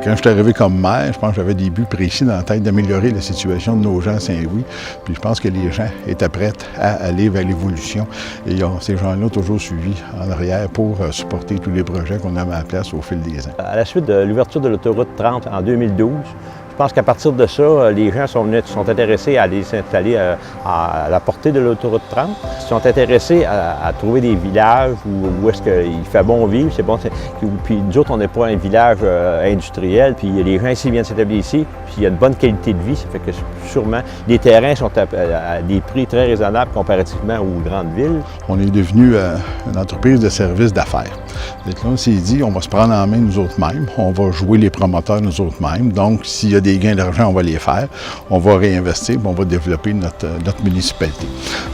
Quand je suis arrivé comme maire, je pense que j'avais des buts précis dans la tête d'améliorer la situation de nos gens à Saint-Louis. Puis je pense que les gens étaient prêts à aller vers l'évolution. Et ces gens-là ont toujours suivi en arrière pour supporter tous les projets qu'on a mis en place au fil des ans. À la suite de l'ouverture de l'autoroute 30 en 2012, je pense qu'à partir de ça, les gens sont intéressés à aller s'installer à la portée de l'autoroute 30. Ils sont intéressés à trouver des villages où est-ce qu'il fait bon vivre, c'est bon. Puis nous autres, on n'est pas un village industriel, puis les gens ici viennent s'établir ici, puis il y a une bonne qualité de vie, ça fait que sûrement les terrains sont à des prix très raisonnables comparativement aux grandes villes. On est devenu une entreprise de services d'affaires. Là, on s'est dit, on va se prendre en main nous autres mêmes, on va jouer les promoteurs nous autres mêmes. Donc, s'il y a des gains d'argent, on va les faire, on va réinvestir, puis on va développer notre municipalité.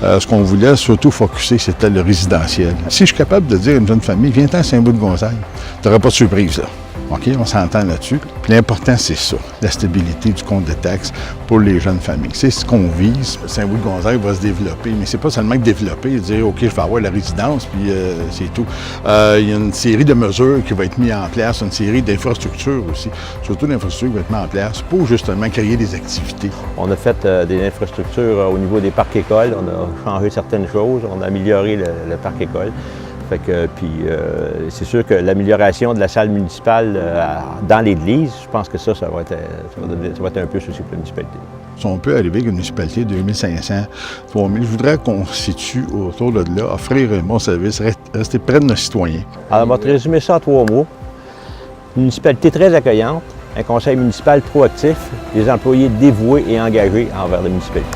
Ce qu'on voulait surtout focusser, c'était le résidentiel. Si je suis capable de dire à une jeune famille, viens-t'en à Saint-Louis-de-Gonzague, tu n'auras pas de surprise, là. OK, on s'entend là-dessus. Puis l'important, c'est ça, la stabilité du compte de taxes pour les jeunes familles. C'est ce qu'on vise. Saint-Louis-de-Gonzague va se développer, mais c'est pas seulement que développer, dire OK, je vais avoir la résidence, puis c'est tout. Il y a une série de mesures qui va être mises en place, une série d'infrastructures aussi, surtout d'infrastructures qui vont être mises en place pour justement créer des activités. On a fait des infrastructures au niveau des parcs écoles, on a changé certaines choses, on a amélioré le parc école. Fait que, puis c'est sûr que l'amélioration de la salle municipale dans l'église, je pense que ça va être un plus aussi pour la municipalité. Si on peut arriver avec une municipalité de 2500, 3000, je voudrais qu'on se situe autour de là, offrir un bon service, rester près de nos citoyens. Alors, on va te résumer ça en 3 mots. Une municipalité très accueillante, un conseil municipal proactif, des employés dévoués et engagés envers la municipalité.